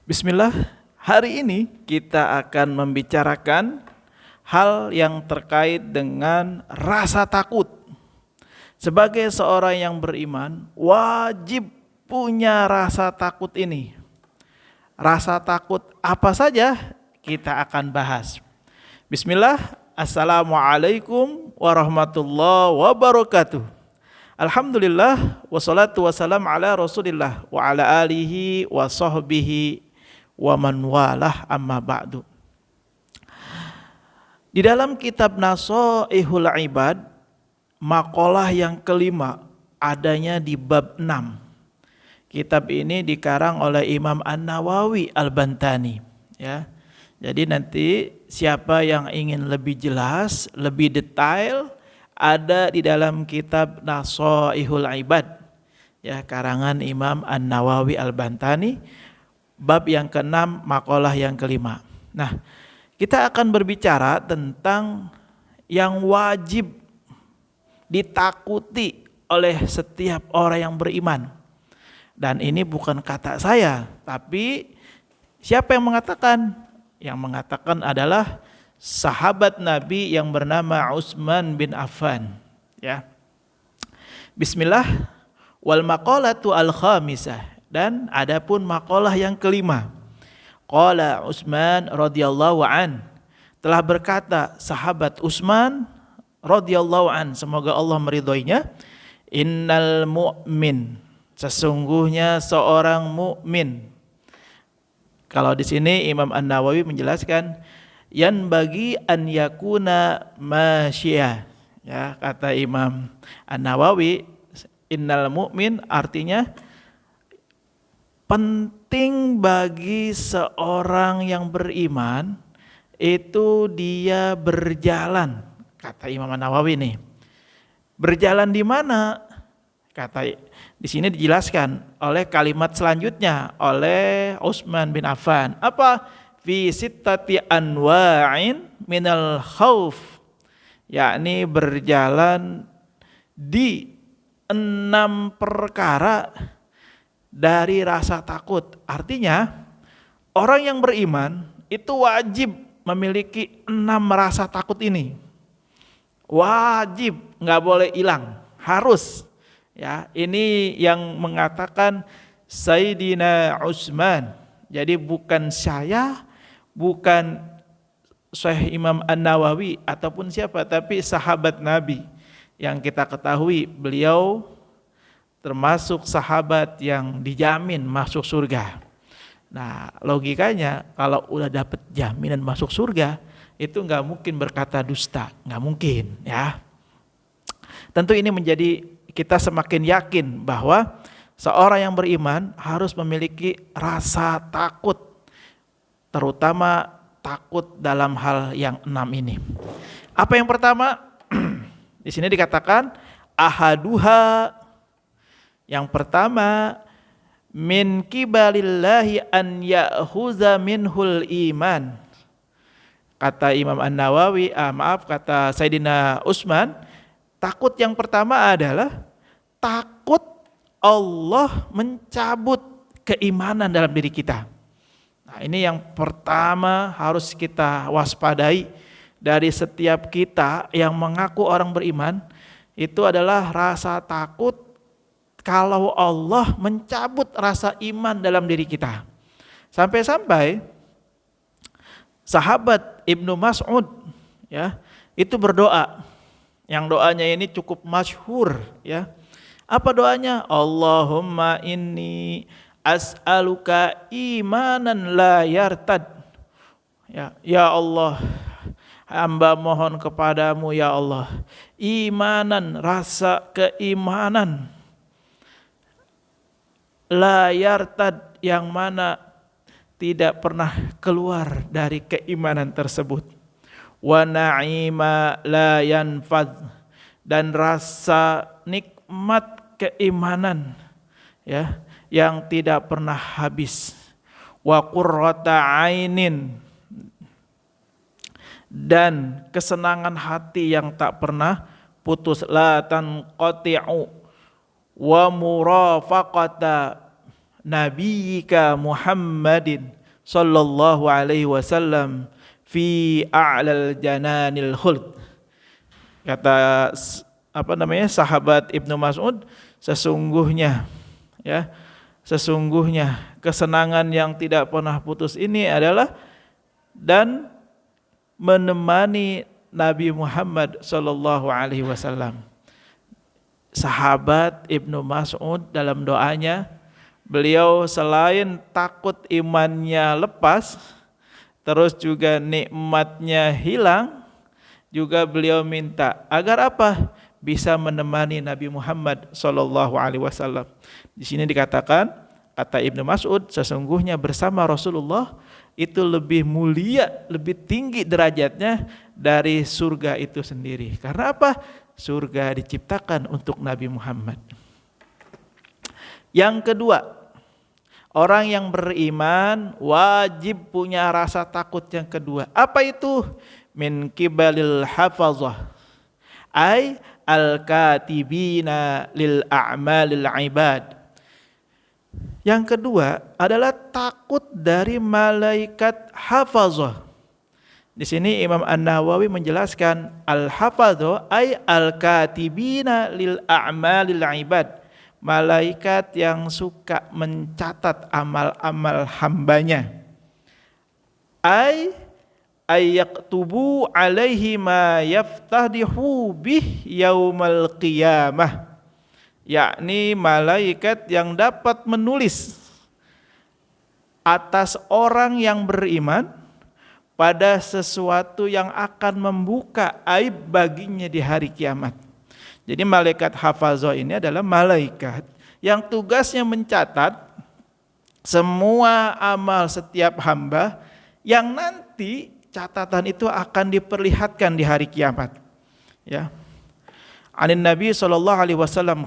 Bismillah, hari ini kita akan membicarakan hal yang terkait dengan rasa takut. Sebagai seorang yang beriman, wajib punya rasa takut ini. Rasa takut apa saja kita akan bahas. Bismillah, Assalamualaikum warahmatullahi wabarakatuh. Alhamdulillah, wassalatu wassalam ala rasulillah wa ala alihi wa sahbihi wa man walah, amma ba'du. Di dalam kitab Nashaihul Ibad, maqalah yang kelima adanya di bab 6. Kitab ini dikarang oleh Imam An-Nawawi Al-Bantani, ya. Jadi nanti siapa yang ingin lebih jelas, lebih detail, ada di dalam kitab Nashaihul Ibad, ya, karangan Imam An-Nawawi Al-Bantani, bab yang ke-6, maqalah yang kelima. Nah, kita akan berbicara tentang yang wajib ditakuti oleh setiap orang yang beriman. Dan ini bukan kata saya, tapi siapa yang mengatakan? Yang mengatakan adalah sahabat Nabi yang bernama Utsman bin Affan, ya. Bismillah, wal maqalatu al-khamisah, dan adapun maqalah yang kelima. Qala Utsman radhiyallahu an, telah berkata sahabat Utsman radhiyallahu an, semoga Allah meridhoinya, innal mu'min, sesungguhnya seorang mukmin. Kalau di sini Imam An-Nawawi menjelaskan yan bagi an yakuna masyia, ya, kata Imam An-Nawawi, innal mu'min artinya penting bagi seorang yang beriman itu dia berjalan, kata Imam An-Nawawi nih. Berjalan di mana? Kata di sini dijelaskan oleh kalimat selanjutnya oleh Utsman bin Affan. Apa? Fi sittati anwa'in minal khauf, yakni berjalan di 6 perkara dari rasa takut. Artinya orang yang beriman itu wajib memiliki 6 rasa takut ini. Wajib, nggak boleh hilang, harus. Ya, ini yang mengatakan Sayyidina Utsman. Jadi bukan saya, bukan Syekh Imam An-Nawawi ataupun siapa, tapi sahabat Nabi yang kita ketahui beliau termasuk sahabat yang dijamin masuk surga. Nah, logikanya kalau udah dapat jaminan masuk surga, itu nggak mungkin berkata dusta, nggak mungkin, ya. Tentu ini menjadi kita semakin yakin bahwa seorang yang beriman harus memiliki rasa takut, terutama takut dalam hal yang 6 ini. Apa yang pertama? Di sini dikatakan ahaduha, yang pertama, min kibalillahi an ya'khuza minhul iman. Kata Imam An-Nawawi, kata Sayyidina Utsman, takut yang pertama adalah takut Allah mencabut keimanan dalam diri kita. Nah, ini yang pertama harus kita waspadai dari setiap kita yang mengaku orang beriman, itu adalah rasa takut kalau Allah mencabut rasa iman dalam diri kita. Sampai-sampai sahabat Ibnu Mas'ud, ya, itu berdoa. Yang doanya ini cukup masyhur, ya. Apa doanya? Allahumma inni as'aluka imanan la yartad. Ya Allah, hamba mohon kepadamu ya Allah, imanan, rasa keimanan, la yartad, yang mana tidak pernah keluar dari keimanan tersebut. Wa na'ima la yanfad, dan rasa nikmat keimanan, ya, yang tidak pernah habis. Wa qurrata ainin, dan kesenangan hati yang tak pernah putus. La tanqati'u wa murafaqata nabiyyika Muhammadin sallallahu alaihi wasallam fi a'lal jananil khuld. Kata sahabat Ibnu Mas'ud, sesungguhnya kesenangan yang tidak pernah putus ini adalah dan menemani Nabi Muhammad sallallahu alaihi wasallam. Sahabat Ibnu Mas'ud dalam doanya, beliau selain takut imannya lepas, terus juga nikmatnya hilang, juga beliau minta agar apa? Bisa menemani Nabi Muhammad sallallahu alaihi wasallam. Di sini dikatakan, kata Ibnu Mas'ud, sesungguhnya bersama Rasulullah itu lebih mulia, lebih tinggi derajatnya dari surga itu sendiri. Karena apa? Surga diciptakan untuk Nabi Muhammad. Yang kedua, orang yang beriman wajib punya rasa takut yang kedua. Apa itu? Min kibalil hafazah, ay al-katibina lil a'malil ibad. Yang kedua adalah takut dari malaikat hafazah. Di sini Imam An-Nawawi menjelaskan al-hafazah ay al-katibina lil a'malil ibad. Malaikat yang suka mencatat amal-amal hambanya. Ayyaktubu alaihi ma yaftadihu bih yaumal qiyamah, yakni malaikat yang dapat menulis atas orang yang beriman pada sesuatu yang akan membuka aib baginya di hari kiamat. Jadi malaikat hafazah ini adalah malaikat yang tugasnya mencatat semua amal setiap hamba yang nanti catatan itu akan diperlihatkan di hari kiamat. Ya. Anin Nabi sallallahu alaihi wasallam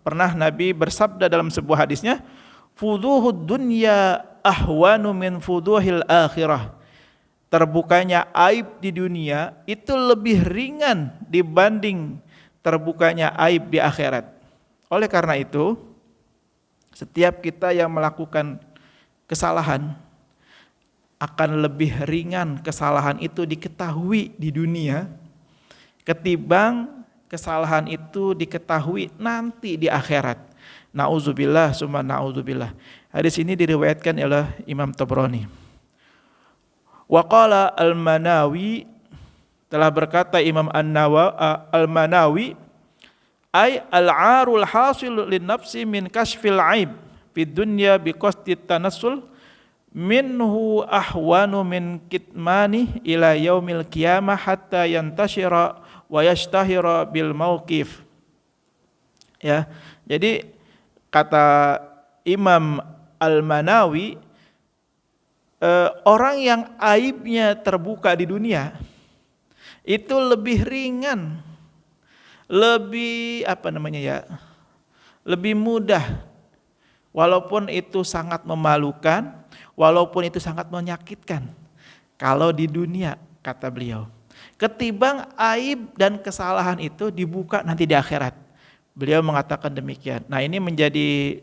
pernah Nabi bersabda dalam sebuah hadisnya, fuduhud dunya ahwanu min fuduhil akhirah. Terbukanya aib di dunia itu lebih ringan dibanding terbukanya aib di akhirat. Oleh karena itu, setiap kita yang melakukan kesalahan akan lebih ringan kesalahan itu diketahui di dunia ketimbang kesalahan itu diketahui nanti di akhirat. Nauzubillah summa nauzubillah. Hadis ini diriwayatkan oleh Imam Tabrani. Wa qala al-Manawi, telah berkata Imam al-Manawi, ay al-'arul hasil lin nafsi min kashfil aib fid dunya bi qasdi tanassul minhu ahwanu min kitmani ila yaumil qiyamah hatta yantashira wa yashtahira bil mauqif. Ya, jadi kata Imam Al-Manawi, orang yang aibnya terbuka di dunia itu lebih ringan, lebih lebih mudah, walaupun itu sangat memalukan, walaupun itu sangat menyakitkan kalau di dunia, kata beliau, ketimbang aib dan kesalahan itu dibuka nanti di akhirat. Beliau mengatakan demikian. Nah, ini menjadi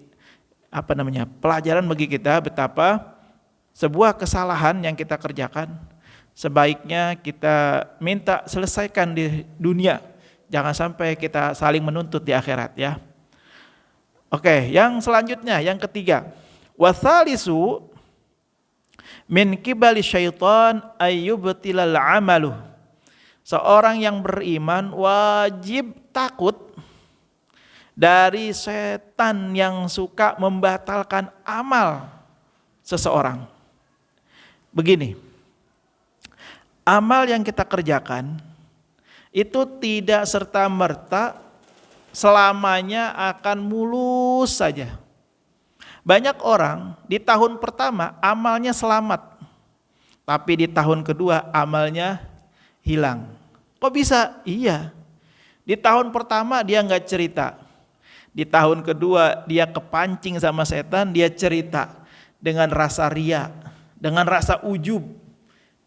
pelajaran bagi kita betapa sebuah kesalahan yang kita kerjakan sebaiknya kita minta selesaikan di dunia, jangan sampai kita saling menuntut di akhirat, ya. Oke, yang selanjutnya, yang ketiga, wasalisu min kibali syaitan ayyubtilal amalu. Seorang yang beriman wajib takut dari setan yang suka membatalkan amal seseorang. Begini, amal yang kita kerjakan itu tidak serta-merta selamanya akan mulus saja. Banyak orang di tahun pertama amalnya selamat, tapi di tahun kedua amalnya hilang. Kok bisa? Iya. Di tahun pertama dia nggak cerita, di tahun kedua dia kepancing sama setan, dia cerita dengan rasa ria, dengan rasa ujub.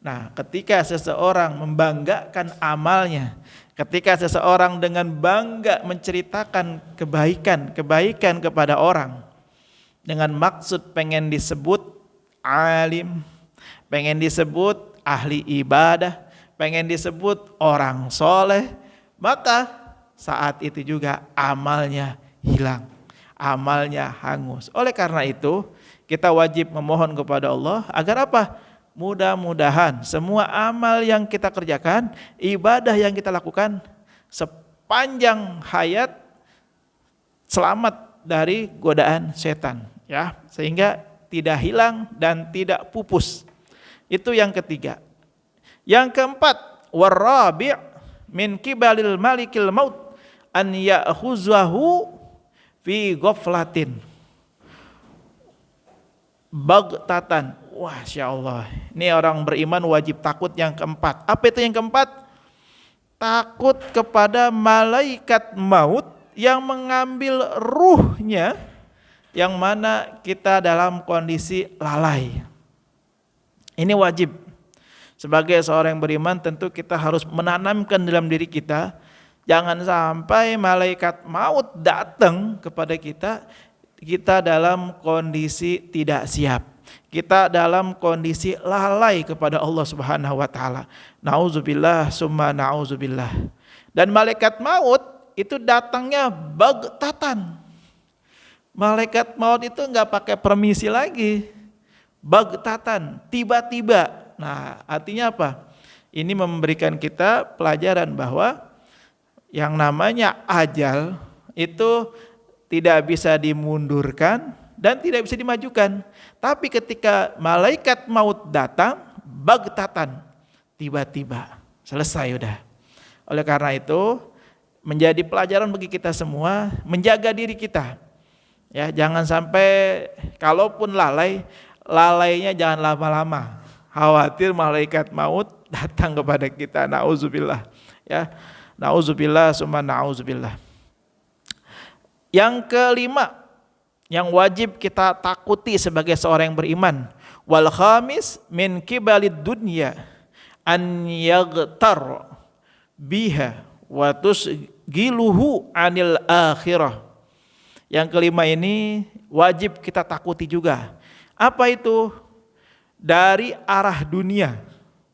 Nah, ketika seseorang membanggakan amalnya, ketika seseorang dengan bangga menceritakan kebaikan kepada orang, dengan maksud pengen disebut alim, pengen disebut ahli ibadah, pengen disebut orang soleh, maka saat itu juga amalnya hilang, amalnya hangus. Oleh karena itu kita wajib memohon kepada Allah agar apa? Mudah-mudahan semua amal yang kita kerjakan, ibadah yang kita lakukan sepanjang hayat selamat dari godaan setan, ya, sehingga tidak hilang dan tidak pupus. Itu yang ketiga. Yang keempat, warabi' min kibalil malikil maut an ya'khuzahu fi ghaflatin bagtatan. Wah, insyaallah. Ini orang beriman wajib takut yang keempat. Apa itu yang keempat? Takut kepada malaikat maut yang mengambil ruhnya, yang mana kita dalam kondisi lalai. Ini wajib. Sebagai seorang yang beriman tentu kita harus menanamkan dalam diri kita, jangan sampai malaikat maut datang kepada kita, kita dalam kondisi tidak siap. Kita dalam kondisi lalai kepada Allah Subhanahu wa taala. Nauzubillah summa nauzubillah. Dan malaikat maut itu datangnya bagtatan. Malaikat maut itu enggak pakai permisi lagi. Bagtatan, tiba-tiba. Nah, artinya apa? Ini memberikan kita pelajaran bahwa yang namanya ajal itu tidak bisa dimundurkan dan tidak bisa dimajukan. Tapi ketika malaikat maut datang, bagtatan, tiba-tiba, selesai udah. Oleh karena itu, menjadi pelajaran bagi kita semua menjaga diri kita. Ya, jangan sampai kalaupun lalainya jangan lama-lama. Khawatir malaikat maut datang kepada kita. Nauzubillah. Ya. Nauzubillah summa nauzubillah. Yang kelima yang wajib kita takuti sebagai seorang yang beriman, wal khamis min kibalid dunya an yaghtar biha wa tusgiluhu anil akhirah. Yang kelima ini wajib kita takuti juga. Apa itu? Dari arah dunia.